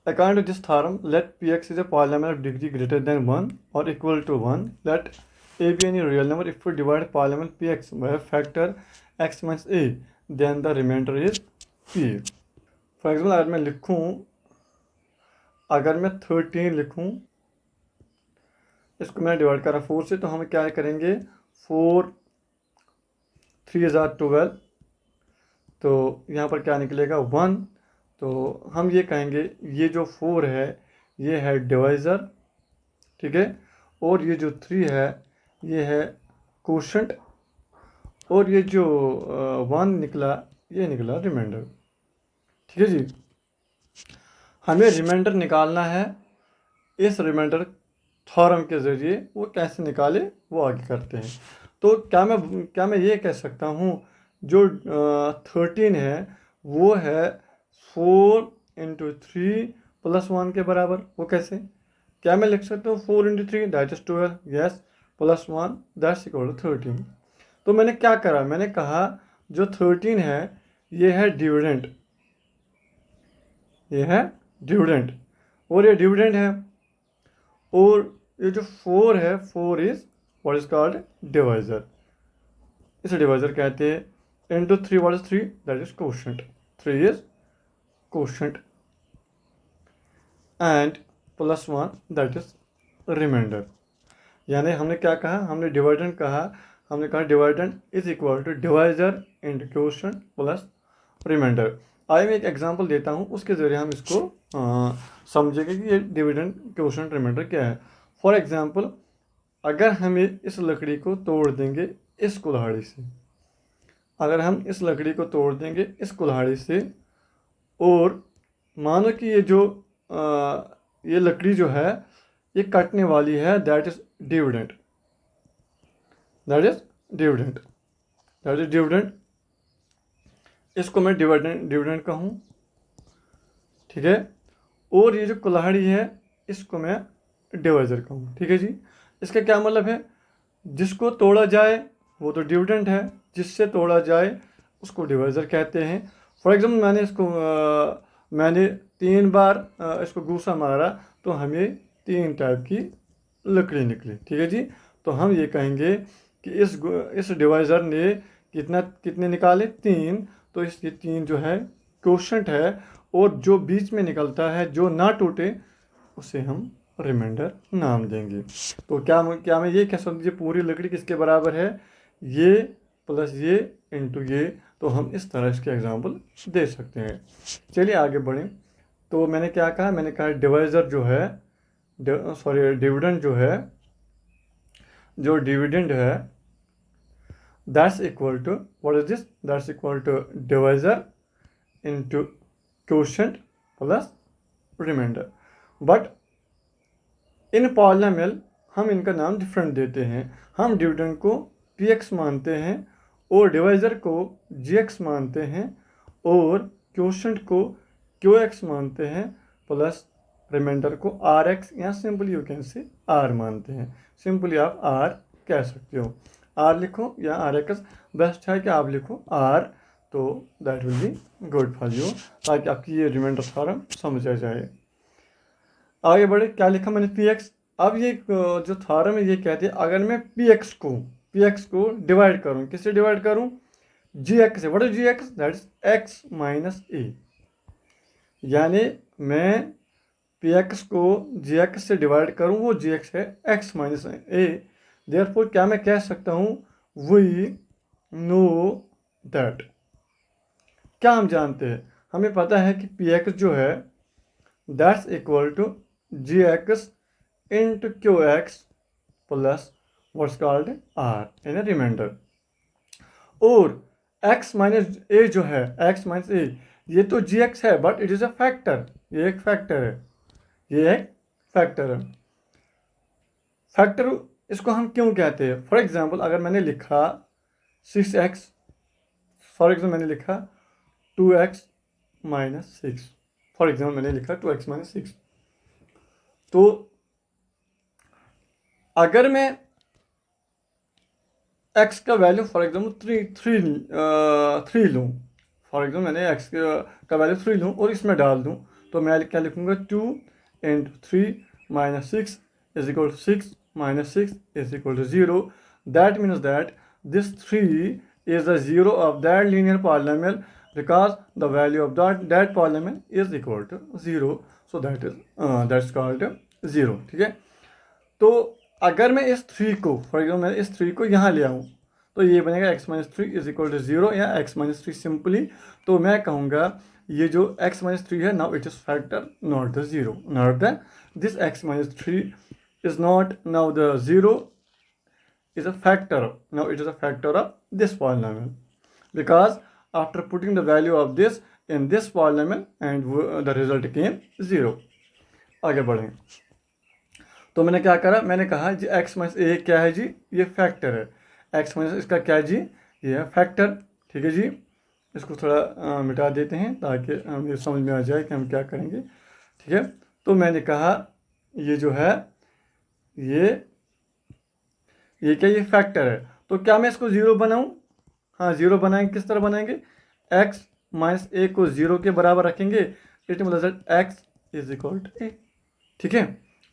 According to this theorem, let Px is a polynomial of degree greater than 1 or equal to 1. Let a be any real number. If we divide polynomial Px by a factor x minus a, then the remainder is p. For example, अगर मैं 13 लिखूँ, इसको मैं divide कर रहा 4 से, तो हम क्या करेंगे, 4 3 × 12, तो यहाँ पर क्या निकलेगा 1। तो हम ये कहेंगे ये जो 4 है ये है डिवाइज़र, ठीक है, और ये जो 3 है ये है कोशेंट, और ये जो 1 निकला ये निकला रिमाइंडर, ठीक है जी। हमें रिमाइंडर निकालना है। इस रिमाइंडर थ्योरम के ज़रिए वो कैसे निकाले वो आगे करते हैं। तो क्या मैं ये कह सकता हूँ जो 13 है वो है 4 × 3 + 1 के बराबर। वो कैसे, क्या मैं लिख सकता हूँ 4 × 3 that is 12, yes, +1 that's equal to 13। तो मैंने क्या करा, मैंने कहा जो 13 है ये है डिविडेंड, ये है डिविडेंड, और ये डिविडेंड है, और ये जो 4 है 4 is what is called divisor, इसे डिवाइजर कहते हैं। Into 3 what is 3 that is quotient, 3 is quotient, and +1 that is remainder. यानी हमने क्या कहा, हमने डिवाइडेंड कहा, हमने कहा dividend is equal to divisor into quotient plus remainder. आइए मैं एक एग्जांपल देता हूँ, उसके ज़रिए हम इसको समझेंगे कि ये डिविडेंड कोशेंट रिमाइंडर क्या है। फॉर एग्जांपल, अगर हम इस लकड़ी को तोड़ देंगे इस कुल्हाड़ी से, अगर हम इस लकड़ी को तोड़ देंगे इस कुल्हाड़ी से, और मानो कि ये जो ये लकड़ी जो है ये कटने वाली है, that is dividend, that is dividend, that is dividend. इसको मैं डिविडेंड कहूँ, ठीक है, और ये जो कुल्हाड़ी है इसको मैं डिवाइजर कहूँ, ठीक है जी। इसका क्या मतलब है, जिसको तोड़ा जाए वो तो डिविडेंड है, जिससे तोड़ा जाए उसको डिवाइजर कहते हैं। फॉर एग्जाम्पल, मैंने 3 बार इसको घूसा मारा तो हमें 3 टाइप की लकड़ी निकली, ठीक है जी। तो हम ये कहेंगे कि इस डिवाइजर ने कितने निकाले, 3। तो इसके 3 जो है कोशेंट है, और जो बीच में निकलता है जो ना टूटे उसे हम रिमाइंडर नाम देंगे। तो क्या मैं ये कह सकता हूँ ये पूरी लकड़ी किसके बराबर है, ये प्लस ये इंटू ये। तो हम इस तरह इसके एग्जांपल दे सकते हैं। चलिए आगे बढ़ें। तो मैंने क्या कहा, मैंने कहा डिवाइजर जो है, डिविडेंड जो है, जो डिविडेंड है that's equal to what is this, that's equal to divisor into quotient plus remainder. But in polynomial हम इनका नाम डिफरेंट देते हैं। हम डिविडेंड को px मानते हैं और डिवाइजर को gx मानते हैं और क्वोशेंट को qx मानते हैं, प्लस रिमाइंडर को rx या simply you can say r मानते हैं। सिंपली आप r कह सकते हो, r लिखो या rx, बेस्ट है कि आप लिखो r, तो that will be good for you, ताकि आपकी ये रिमाइंडर थ्योरम समझ आ जाए। आगे बढ़े, क्या लिखा मैंने px। अब ये जो थ्योरम है ये कहते हैं अगर मैं px को डिवाइड करूं, किससे डिवाइड करूं, gx से। What is gx, that is x minus a। यानी मैं px को gx से डिवाइड करूं, वो gx है x माइनस a। देयरफॉर क्या मैं कह सकता हूं, वी नो दैट, क्या हम जानते हैं, हमें पता है कि px जो है that's equal to gx into qx plus what's called r in a remainder. और x माइनस a जो है, x माइनस a, ये तो gx है but it is a factor, ये एक फैक्टर है, ये एक फैक्टर है। फैक्टर इसको हम क्यों कहते हैं, फॉर एग्जांपल अगर मैंने लिखा 6x, फॉर एग्जांपल मैंने लिखा 2x माइनस 6, फॉर एग्जांपल मैंने लिखा 2x माइनस 6, तो अगर मैं x का वैल्यू फॉर एग्जांपल 3 लूँ, फॉर एग्जांपल मैंने x का वैल्यू 3 लूँ और इसमें डाल दूँ, तो मैं क्या लिखूँगा 2 into 3 minus 6 is equal to 6 minus 6 is equal to 0. That means that this 3 is the 0 of that linear polynomial because the value of that polynomial is equal to 0. So that's called 0. ठीक है, तो अगर मैं इस 3 को for example मैं इस 3 को यहाँ ले आऊँ तो ये बनेगा x minus 3 is equal to 0 या x माइनस 3 सिंपली। तो मैं कहूँगा ये जो x माइनस 3 है now it is factor not the 0, not the this x minus 3 is not now the 0 is a factor, now it is a factor of this polynomial because after putting the value of this in this polynomial and the result came 0। आगे बढ़ें तो मैंने क्या करा, मैंने कहा जी x minus ए क्या है जी, ये फैक्टर है, x माइनस इसका क्या है जी, ये है फैक्टर। ठीक है जी, इसको थोड़ा मिटा देते हैं ताकि हमें समझ में आ जाए कि हम क्या करेंगे। ठीक है, तो मैंने कहा ये जो है ये क्या, ये फैक्टर है, तो क्या मैं इसको 0 बनाऊं? हाँ 0 बनाएंगे। किस तरह बनाएंगे, x माइनस ए को 0 के बराबर रखेंगे, इट मतलब x is equal to a. ठीक है,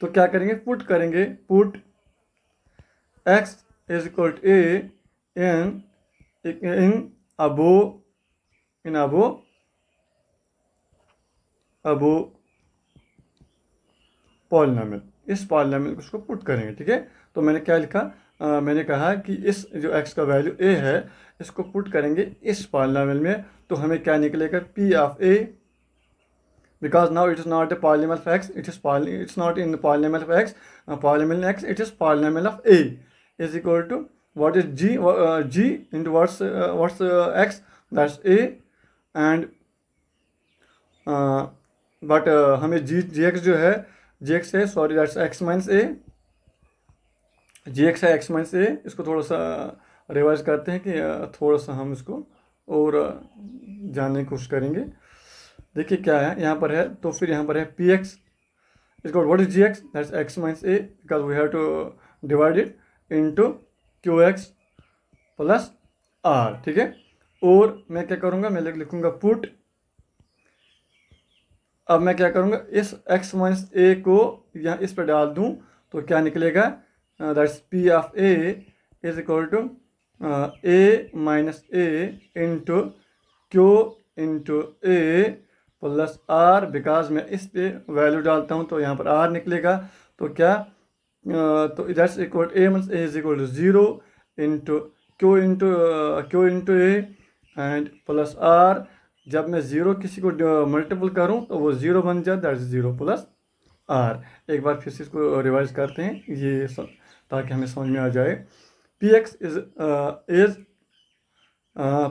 तो क्या करेंगे, पुट करेंगे, put x is equal to a in above polynomial, इस पॉलिनोमियल को उसको पुट करेंगे। ठीक है, तो मैंने क्या लिखा, मैंने कहा कि इस जो x का वैल्यू a है इसको पुट करेंगे इस पॉलिनोमियल में, तो हमें क्या निकलेगा, p of a, because now it is not a polynomial of x, it's not in the polynomial of x, polynomial x, it is polynomial of a is equal to what is g into what's x, that's a, and but हमें gx जो है, gx है sorry that's x minus A, gx है x minus ए। इसको थोड़ा सा revise करते हैं कि थोड़ा सा हम इसको और जानने की कोशिश करेंगे। देखिए क्या है यहाँ पर है, तो फिर यहाँ पर है px is got what is gx, that's x minus a, because we have to divide it into qx plus r। ठीक है, और मैं क्या करूँगा, मैं लिखूँगा पुट, अब मैं क्या करूँगा, इस x माइनस ए को यहाँ इस पर डाल दूँ तो क्या निकलेगा, that's p of a is equal to a minus a into q into a plus r, because मैं इस पे वैल्यू डालता हूँ तो यहाँ पर r निकलेगा। तो क्या, तो that's equal a minus a is equal to 0 into q into a and plus r। जब मैं 0 किसी को मल्टीपल करूं तो वो 0 बन जाए, दैट इज 0 प्लस r। एक बार फिर से इसको रिवाइज करते हैं ये ताकि हमें समझ में आ जाए। px इज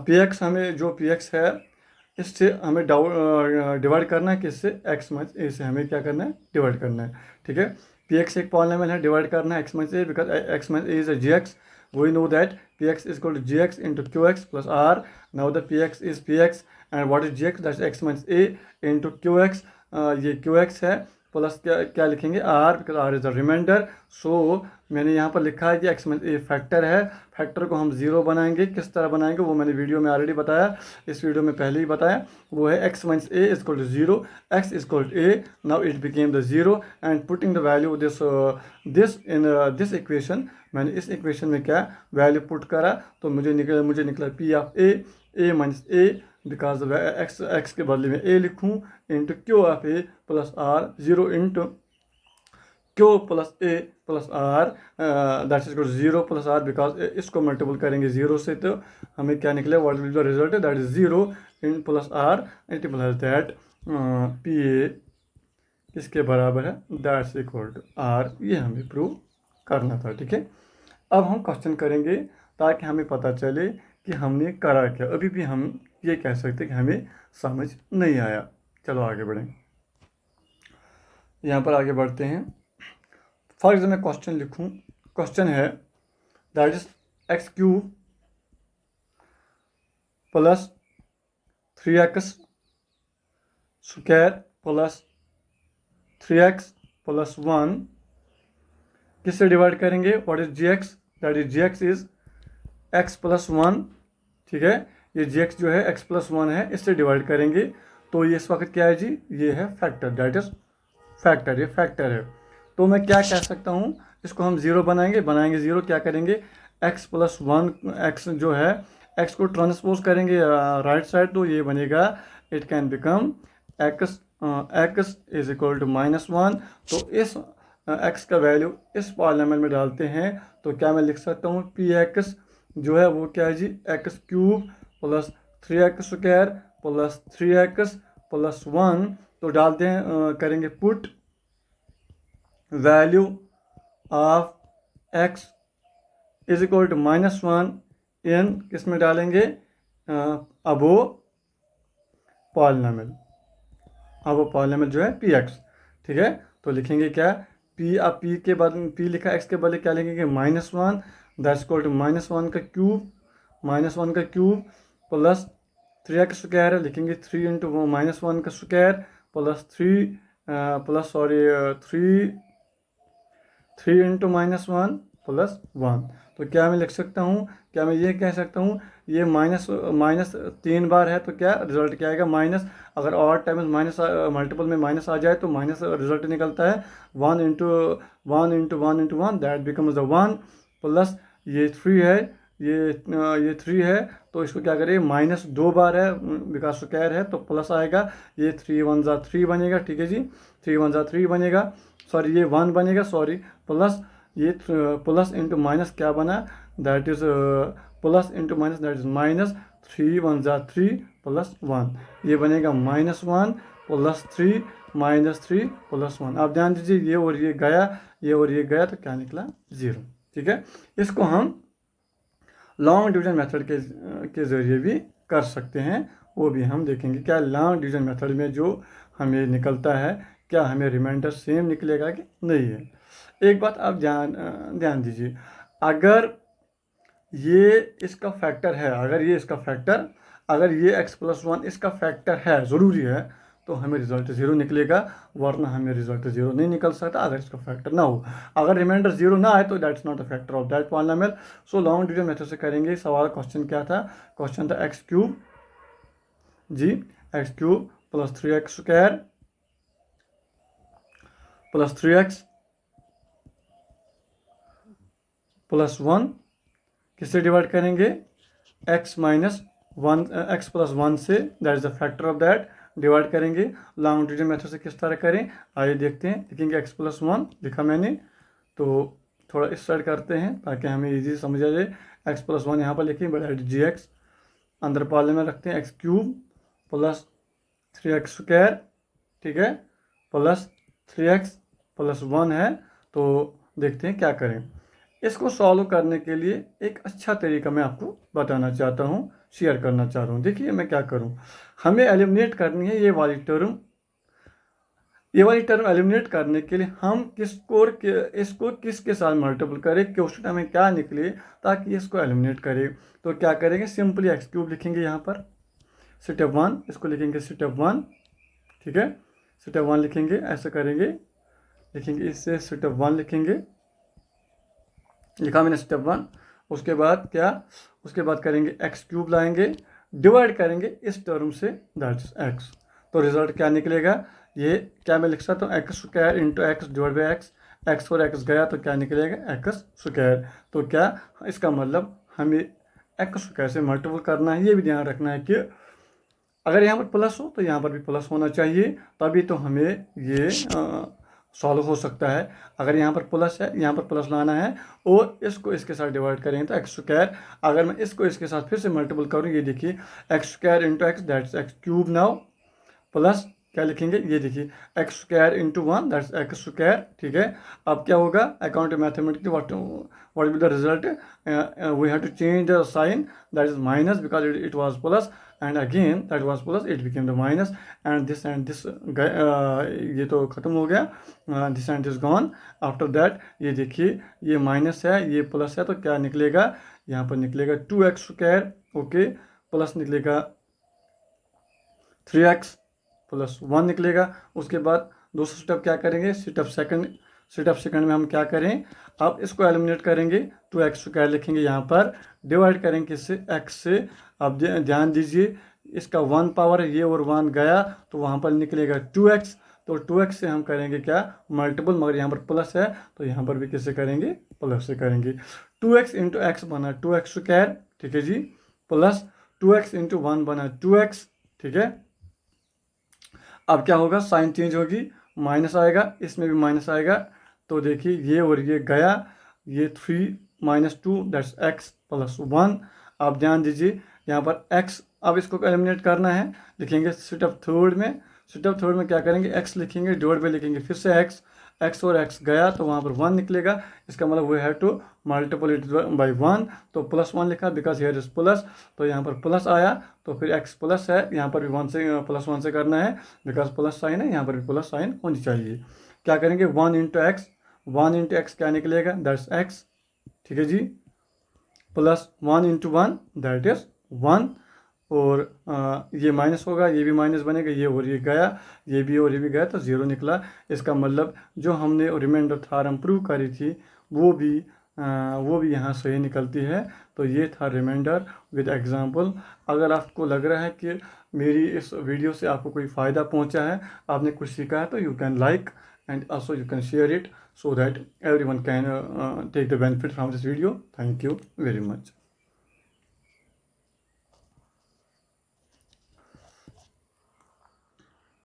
px, हमें जो px है इससे हमें डिवाइड करना है, किससे, x माइनस ए से हमें क्या करना है, डिवाइड करना है। ठीक है, px एक पॉलिनोमियल है, डिवाइड करना है x minus a, because x minus a is a gx, we know that px is equal to gx into qx plus r। now the px is px and what is gx, that's x minus a into qx, ये qx है plus क्या लिखेंगे r, because r is the remainder। so मैंने यहाँ पर लिखा है कि x minus a फैक्टर है, फैक्टर को हम 0 बनाएंगे। किस तरह बनाएंगे वो मैंने वीडियो में ऑलरेडी बताया, इस वीडियो में पहले ही बताया, वो है x minus a is equal to 0, x is equal to a, now it became the 0 and putting the value this in this equation, मैंने इस इक्वेशन में क्या वैल्यू पुट करा तो मुझे निकला p of a minus a, because x के बदले में a लिखूँ into q of a plus r, 0 into q plus a plus r, that is 0 plus r, because इसको मल्टीपल करेंगे 0 से तो हमें क्या निकले, what will the result, that is 0 in plus r it plus that pa किसके बराबर है, दैट्स इक्वल टू r। ये हमें प्रूव करना था। ठीक है, अब हम क्वेश्चन करेंगे ताकि हमें पता चले कि हमने करा क्या। अभी भी हम ये कह सकते कि हमें समझ नहीं आया। चलो आगे बढ़ें, यहाँ पर आगे बढ़ते हैं। फॉर एग्जाम्पल मैं क्वेश्चन लिखूँ, क्वेश्चन है that is x cube plus 3x square plus 3x plus 1 किससे डिवाइड करेंगे, what is gx, that is gx is x plus 1। ठीक है, ये gx जो है x प्लस 1 है, इससे डिवाइड करेंगे तो ये इस वक्त क्या है जी, ये है फैक्टर, दैट इज फैक्टर, ये फैक्टर है। तो मैं क्या कह सकता हूँ, इसको हम ज़ीरो बनाएंगे ज़ीरो, क्या करेंगे x प्लस वन, एक्स जो है x को ट्रांसपोज करेंगे राइट साइड, तो ये बनेगा it can become x is equal to -1। तो इस x का वैल्यू इस पॉलिनोमियल में डालते हैं तो क्या मैं लिख सकता हूँ px जो है वो क्या है जी, x cube plus 3x square plus 3x plus 1। तो डालते हैं करेंगे put value of x is equal to -1 in किस में डालेंगे, अबो पॉलिनोमियल, अबो पॉलिनोमियल जो है px, ठीक है। तो लिखेंगे क्या, p, अब p के बाद p लिखा, x के बदले क्या लिखेंगे -1, दैट्स इक्वल टू -1 का क्यूब, -1 का क्यूब प्लस 3x स्क्वायर है, लिखेंगे 3 इंटू -1 का स्क्वायर प्लस 3 इंटू -1 प्लस 1। तो क्या मैं लिख सकता हूँ, क्या मैं ये कह सकता हूँ, ये माइनस 3 बार है तो क्या रिजल्ट क्या आएगा माइनस, अगर और टाइम्स माइनस मल्टीपल में माइनस आ जाए तो माइनस रिजल्ट निकलता है, 1 into 1 that becomes the 1 plus ये 3 है, ये 3 है, तो इसको क्या करें -2 बार है बिकॉज स्क्वायर है तो प्लस आएगा, ये 3 1 जा 3 बनेगा, ठीक है जी, 3 1 जा 3 बनेगा, सॉरी ये 1 बनेगा, सॉरी प्लस ये प्लस इंटू माइनस क्या बना, that is plus into minus that is -3 1 जा 3 प्लस 1, ये बनेगा -1 प्लस 3 -3 प्लस 1। आप ध्यान दीजिए ये और ये गया, ये और ये गया तो क्या निकला 0, ठीक है। इसको हम लॉन्ग डिवीजन मेथड के ज़रिए भी कर सकते हैं, वो भी हम देखेंगे क्या लॉन्ग डिवीजन मेथड में जो हमें निकलता है क्या हमें रिमाइंडर सेम निकलेगा कि नहीं है। एक बात आप ध्यान दीजिए, अगर ये इसका फैक्टर है, अगर ये इसका फैक्टर, अगर ये x प्लस 1 इसका फैक्टर है, ज़रूरी है, तो हमें रिजल्ट 0 निकलेगा, वरना हमें रिजल्ट 0 नहीं निकल सकता अगर इसका फैक्टर ना हो। अगर रिमाइंडर 0 ना आए तो that's not a factor of that polynomial. So long division method से करेंगे। सवाल क्वेश्चन क्या था, क्वेश्चन था x क्यूब जी, x cube plus 3x square plus 3x plus 1 किससे डिवाइड करेंगे, x माइनस 1 x प्लस 1 से, that is the factor of that, divide करेंगे। लॉन्ग डिवीजन मेथड से किस तरह करें, आइए देखते हैं। लिखेंगे x प्लस 1 लिखा मैंने, तो थोड़ा इस साइड करते हैं ताकि हमें इजी समझ आ जाए। x प्लस 1 यहाँ पर लिखेंगे, बड़ा जी एक्स, अंदर पाले में रखते हैं x cube plus 3x square, ठीक है, प्लस 3x प्लस 1 है। तो देखते हैं क्या करें। इसको सॉल्व करने के लिए एक अच्छा तरीका मैं आपको बताना चाहता हूँ, शेयर करना चाह रहा हूँ। देखिए मैं क्या करूँ, हमें एलिमिनेट करनी है ये वाली टर्म एलिमिनेट करने के लिए हम इसको किसके साथ मल्टीपल करें, क्वेश्चन हमें क्या निकले ताकि इसको एलिमिनेट करें। तो क्या करेंगे, सिंपली x क्यूब लिखेंगे यहाँ पर, स्टेप 1 इसको लिखेंगे स्टेप 1, ठीक है, स्टेप 1 लिखेंगे, ऐसा करेंगे, लिखेंगे इससे स्टेप 1 लिखेंगे, लिखा मैंने स्टेप 1। उसके बाद क्या, उसके बाद करेंगे x क्यूब लाएंगे, डिवाइड करेंगे इस टर्म से, दैट इज x। तो रिजल्ट क्या निकलेगा, ये क्या मैं लिख सकता हूँ x square into x divide by x और x गया तो क्या निकलेगा x स्क्वायर। तो क्या इसका मतलब हमें x स्क्वायर से मल्टीपल करना है। ये भी ध्यान रखना है कि अगर यहाँ पर प्लस हो तो यहाँ पर भी प्लस होना चाहिए, तभी तो हमें ये सॉल्व हो सकता है। अगर यहाँ पर प्लस है, यहाँ पर प्लस लाना है और इसको इसके साथ डिवाइड करेंगे तो एक्स स्क्वायर, अगर मैं इसको इसके साथ फिर से मल्टीपल करूँ, ये देखिए x square into x that's x cube now, plus क्या लिखेंगे, ये देखिए x square into 1 that's x square, ठीक है। अब क्या होगा, account mathematically what will the result, we have to change the sign, that is minus because it was plus, and again that was plus, it became the minus, and this ये तो ख़त्म हो गया, this and this gone. After that ये देखिए ये minus है, ये प्लस है, तो क्या निकलेगा, यहाँ पर निकलेगा 2x स्क्वायर, ओके, प्लस निकलेगा 3x प्लस 1 निकलेगा। उसके बाद दूसरा स्टेप क्या करेंगे, स्टेप सेकंड में हम क्या करें, अब इसको एलिमिनेट करेंगे, 2x स्क्वायर लिखेंगे यहाँ पर, डिवाइड करेंगे किससे, x से। अब ध्यान दीजिए इसका 1 पावर है, ये और 1 गया तो वहाँ पर निकलेगा 2x, तो 2x से हम करेंगे क्या मल्टीपल, मगर यहाँ पर प्लस है तो यहाँ पर भी किससे करेंगे प्लस से करेंगे। 2x इंटू एक्स बना 2x स्क्वायर, ठीक है जी, प्लस 2x इंटू 1 बना 2x, ठीक है। अब क्या होगा, साइन चेंज होगी, माइनस आएगा, इसमें भी माइनस आएगा, तो देखिए ये और ये गया, ये 3 माइनस 2 दैट्स x प्लस 1। आप ध्यान दीजिए यहाँ पर x, अब इसको एलिमिनेट करना है, लिखेंगे स्टेप थर्ड में, स्टेप थर्ड में क्या करेंगे x लिखेंगे, डिवाइड बाय लिखेंगे फिर से x और x गया तो वहाँ पर 1 निकलेगा, इसका मतलब we have to multiple it by 1, तो प्लस 1 लिखा बिकॉज हेयर इज प्लस, तो यहाँ पर प्लस आया, तो फिर x प्लस है, यहाँ पर भी 1 से प्लस 1 से करना है बिकॉज प्लस साइन है, यहाँ पर भी प्लस साइन होनी चाहिए। क्या करेंगे 1 इंटू एक्स, 1 इंटू एक्स क्या निकलेगा दैट्स x, ठीक है जी, प्लस 1 इंटू 1 दैट इज 1, और ये माइनस होगा, ये भी माइनस बनेगा, ये और ये गया, ये भी और ये भी गया तो 0 निकला। इसका मतलब जो हमने रिमाइंडर थ्योरम प्रूव करी थी वो भी यहाँ सही निकलती है। तो ये था रिमाइंडर विद एग्जांपल। अगर आपको लग रहा है कि मेरी इस वीडियो से आपको कोई फ़ायदा पहुँचा है, आपने कुछ सीखा है, तो you can like and also you can share it so that everyone can take the benefit from this video. Thank you very much.